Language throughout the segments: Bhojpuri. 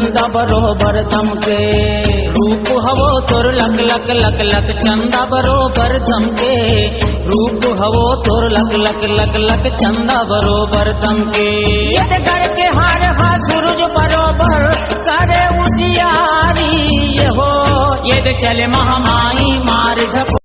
चंदा बरोबर दमके। रूप हवो तोर लक लक लक लक चंदा बरोबर दमके। रूप हवो तोर लक लक लक लक चंदा बरोबर दमके। ये घर के हार हा सूरज बरोबर करे उजियारी ये हो। ये चले महामाई मार झको।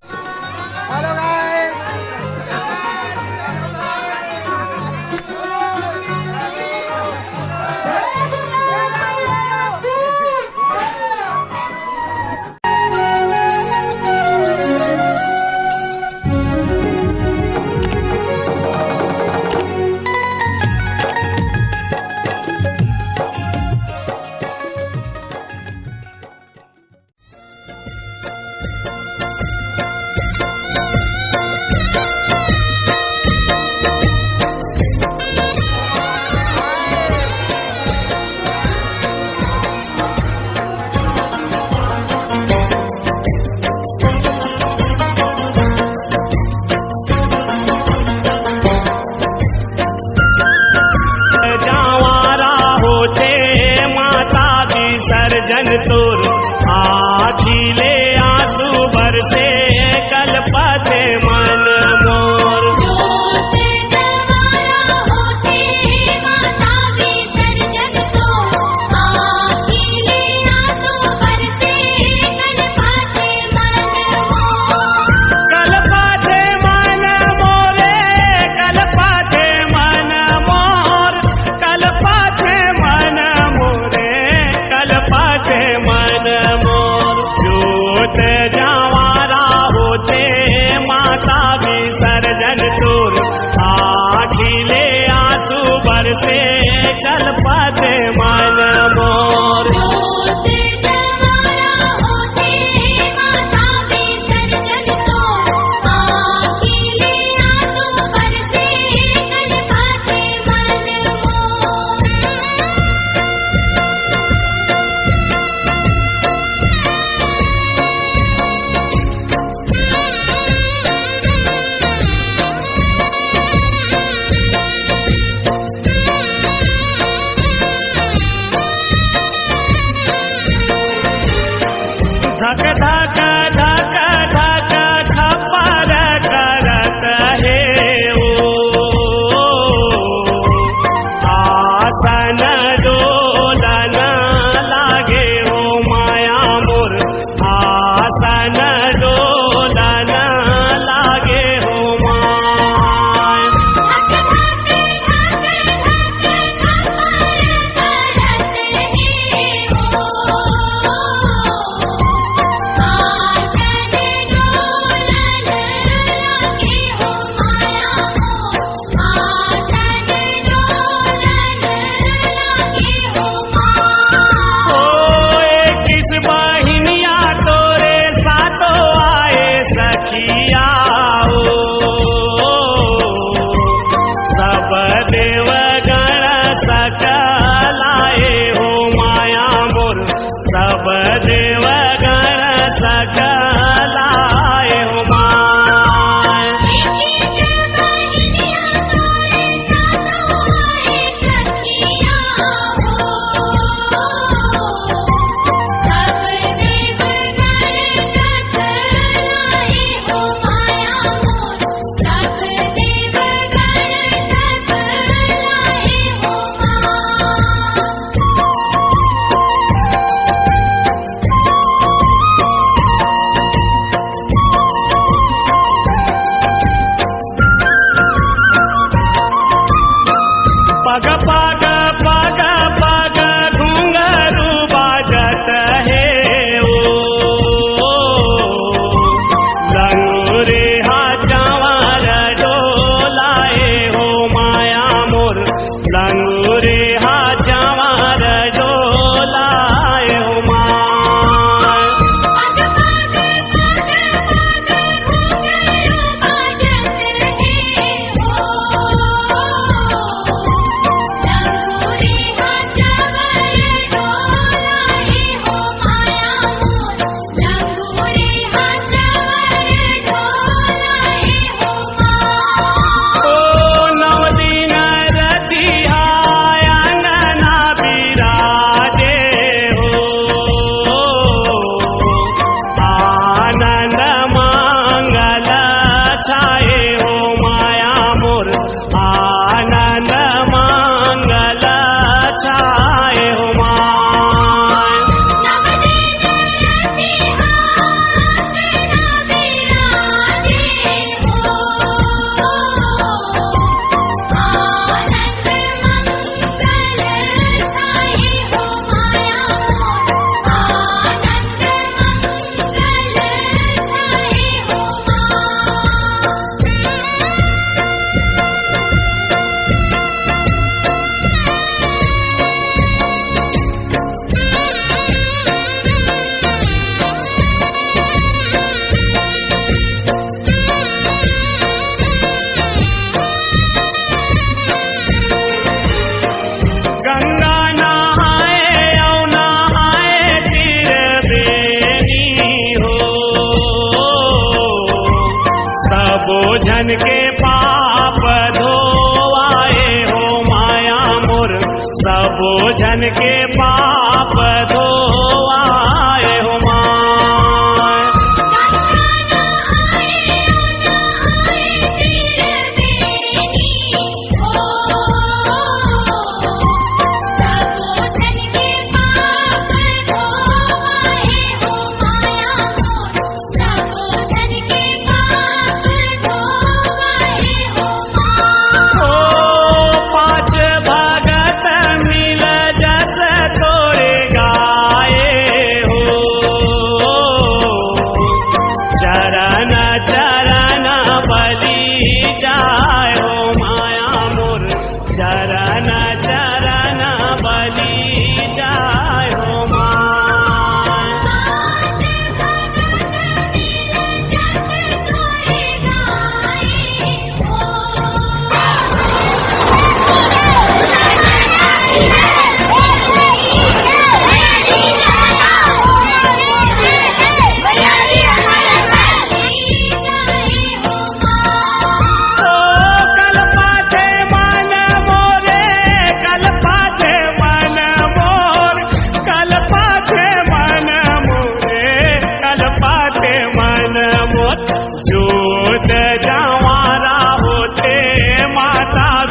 जन के पाप धोवाए हो माया मोर, सबो जन के पाप धोवाए हो माया।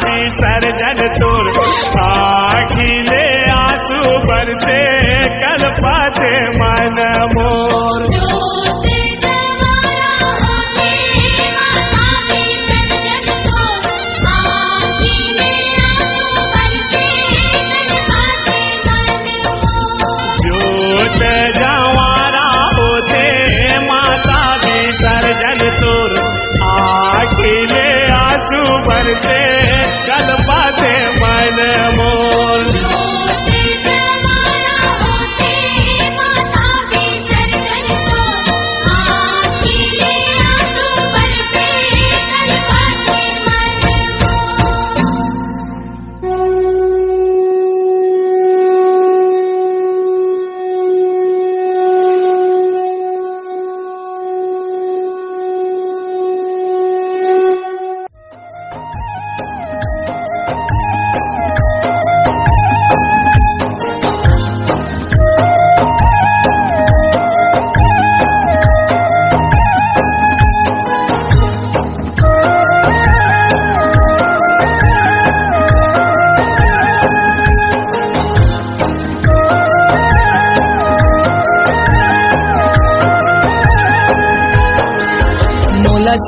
विसर्जन तोर आखिले आंसू बरसे कल्पाते मन मोर। जोत जवारा होते माता विसर्जन तोर आखिले आंसू बरसे कल्पाते मन मोर।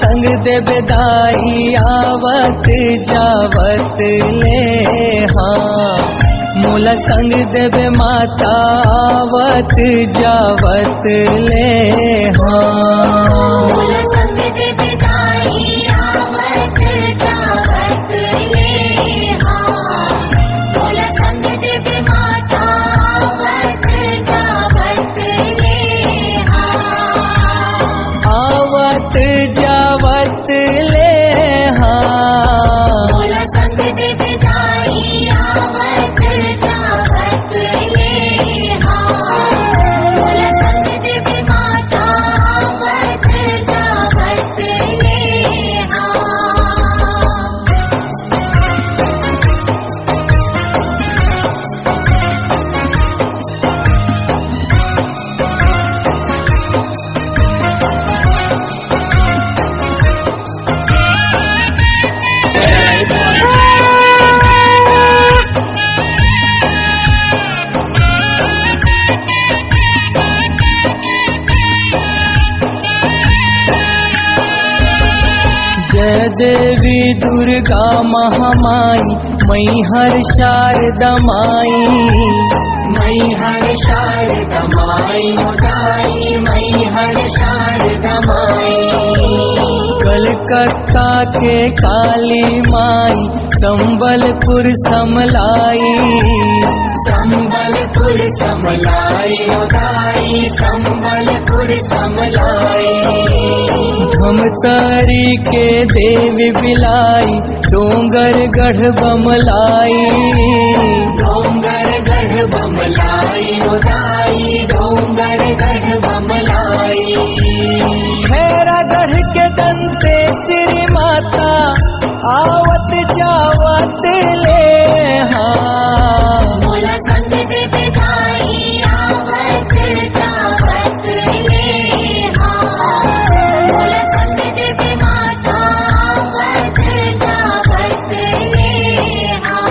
संग दे बेदाई आवत जावत ले हाँ, मोला संग देवे माता आवत जावत ले हाँ। मोला संग देवे दाई आवत जावत ले हाँ, मोला संग देवे माता आवत जावत ले हाँ। आवत जावत ले हाँ, मोला संग देवे दाई आवत जावत ले हाँ, मोला संग देवे माता आवत जावत ले हाँ। जय देवी दुर्गा महामाई मैहर शारदा माई, मैहर शारदा माई उदाई मैहर शारदा माई। कलकत्ता के काली माई संबलपुर समलाई, संबलपुर समलाई उदाई संबलपुर समलाई। धमतरी के देवी बिलाई डोंगर गढ़ बमलाई, डोंगर गढ़ बमलाई उदाई डोंगर गढ़ बमलाई। खैरागढ़ के दंते श्री आवत जावत ले हाँ मोला संग देवे दाई आवत जावत ले हाँ मोला संग देवे माता आवत जावत ले हाँ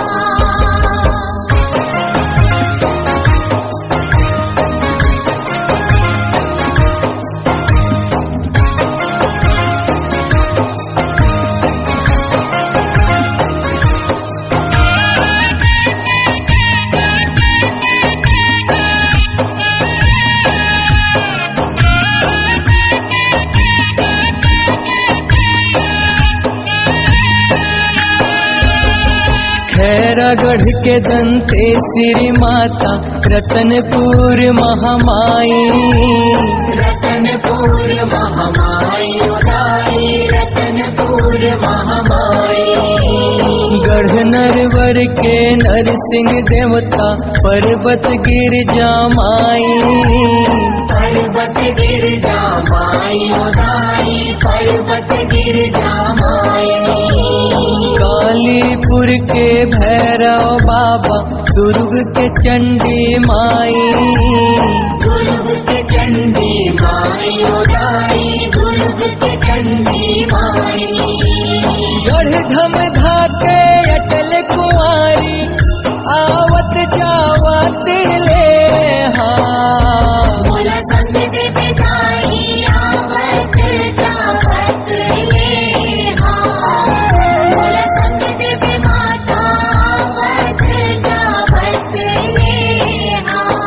खैरागढ़ के दंते श्री माता रतनपुर महामाई रतनपुर महामाई उदाई रतनपुर महामाई गढ़ नरवर के नरसिंह देवता पर्वत गिरजा माई पर्वत गिरजा माई उदाई पर्वत गिरजा माई कालीपुर के भैरव बाबा दुर्ग के चंडी माई दुर्ग के चंडी माई उदाई दुर्ग के चंडी माई गढ़धम धाके अटल कुंवारी आवत जावत ले हाँ मोला संग देवे दाई आवत जावत ले हाँ मोला संग देवे माता आवत जावत ले हाँ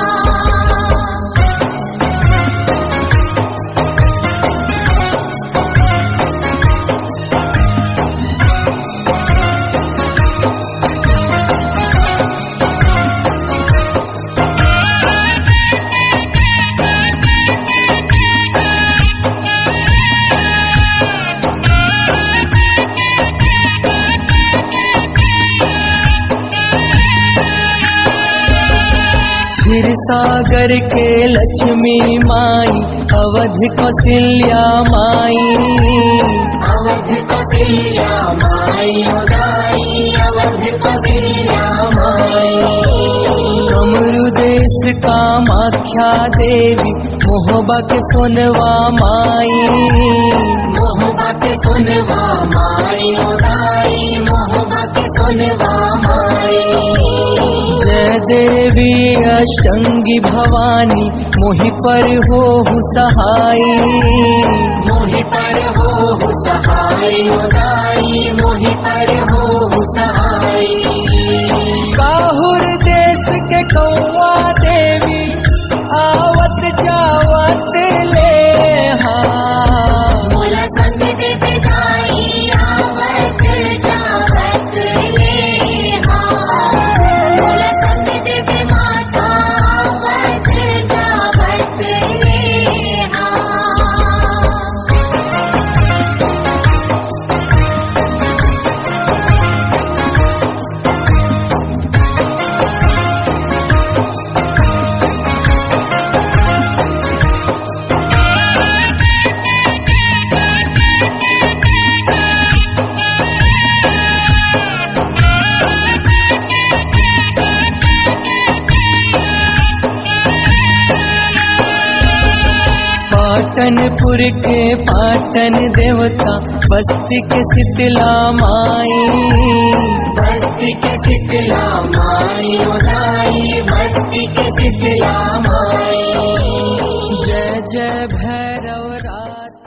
क्षीर सागर के लक्ष्मी माई अवध कौशल्या माई अवध कौशल्या माई उदाई अवध कौशल्या माई कमरु देश कामाख्या देवी मोहबा के सोनवा माई मोहबा के सुनवा माई उदाई मोहबा के सुनवा माई जय देवी अष्टंगी भवानी मोहि पर हो सहाई मोहि पर हो सहाय उदाई मोहि पर हो सहाय काहुर देश के कौआ देवी आवत जावत ले हाँ मोला संग देवे दाई आवत जावत ले हाँ मोला संग देवे माता आवत जावत ले हाँ पाटनपुर के पाटन देवता बस्ती के शीतला माई बस्ती के शीतला माई उदाई बस्ती के शीतला माई जय जय भैरव रात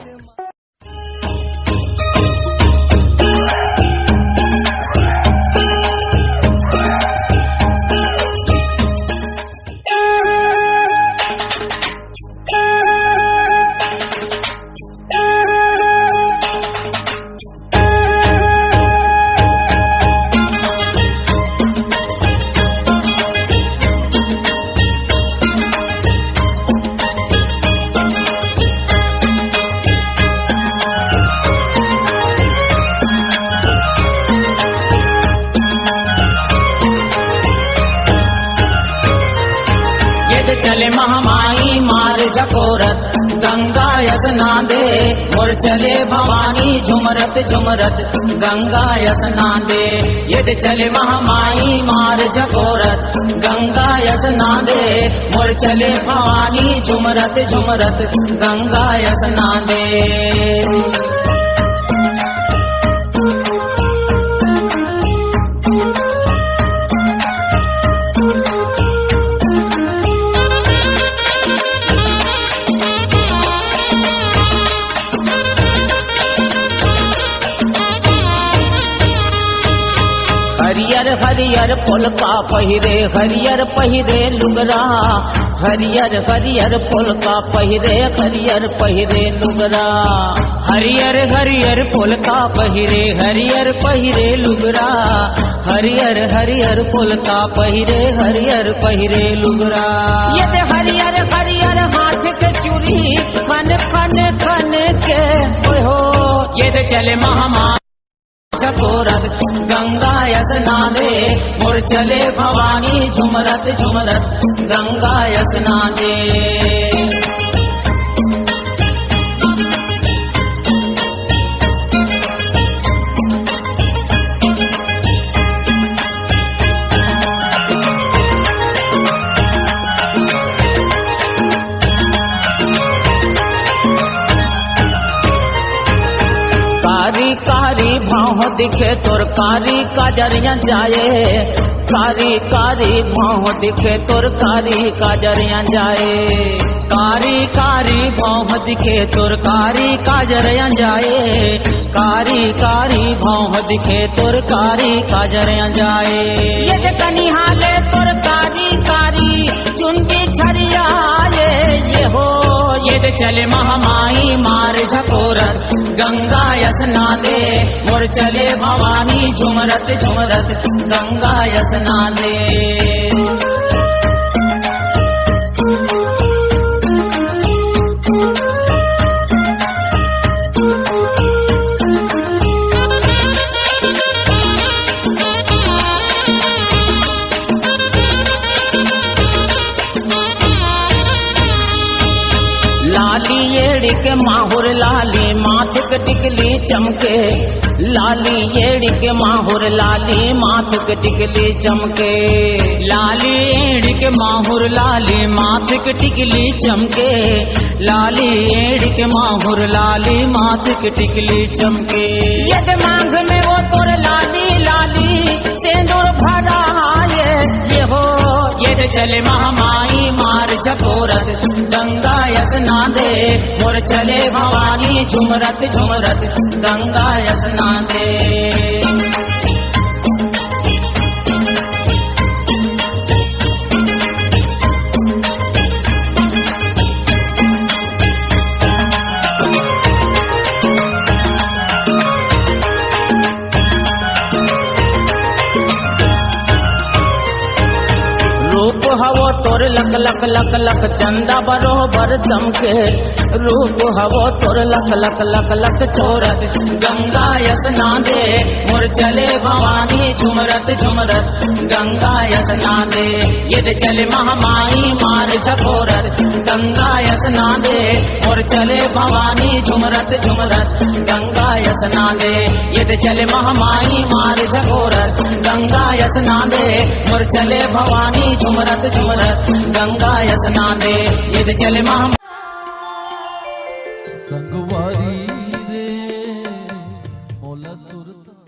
चले महामाई मार झकोरत गंगा यसना दे मोर चले भवानी झुमरत झुमरत गंगा यसना दे यदि चले महामाई मार झकोरत गंगा यसना दे मोर चले भवानी झुमरत झुमरत गंगा यसना दे। हरियर हरियर फुलका पहिरे हरियर पहिरे लुगरा हरियर हरियर फुलका पहिरे हरियर पहिरे लुगरा हरियर हरियर फुलका पहिरे हरियर पहिरे लुगरा हरियर हरियर फुलका पहिरे हरियर पहिरे लुगरा ये हरियर हरियर हाथ के चूड़ी खन खन खन के हो ये चले महामाई झकोरत गंगा यसना दे मोर चले भवानी झुमरत झुमरत गंगा यसना दे। कारी कारी भाव दिखे तोर कारी काजरिया जाए कारी कारी भाव दिखे तोर कारी काजरिया जाए कारी कारी भाव दिखे तोर कारी काजरिया जाए कारी कारी भाव दिखे तोर कारी काजरिया जाए ये कनिहाले तोर कारी कारी चुनकी छड़िया ये हो ये चले महामाई मार झकोरत गंगा यसना दे मोर चले भवानी झुमरत झुमरत गंगा यसना दे। लाली येड़ी के माहुर लाली माथे के टिकली चमके लाली येड़ी के माहुर लाली माथे के टिकली चमके लाली येड़ी के माहुर लाली माथे के टिकली चमके लाली येड़ी के माहुर लाली माथे के टिकली चमके यद मांग में वो तोर लाली लाली सेंदूर भरा ये हो ये चले महामाई मार झकोरत गंगा यसना दे मोर चले भवानी झुमरत झुमरत गंगा यसना दे। रूप हवो तोर लक लक लक लक चंदा बरोबर दमके रूप हवो तोर लक लक लक लक छोरत गंगा यसना दे मोर चले भवानी झुमरत झुमरत गंगा यसना दे ये चले महामाई मार झकोरत गंगा यसना दे मोर चले भवानी झुमरत झुमरत गंगा यसना दे ये चले महामाई मार झकोरत गंगा यसना दे मोर चले भवानी झुमरत झुमरत गंगा यसना दे ये चले महा संगवारी रे मोला सुरता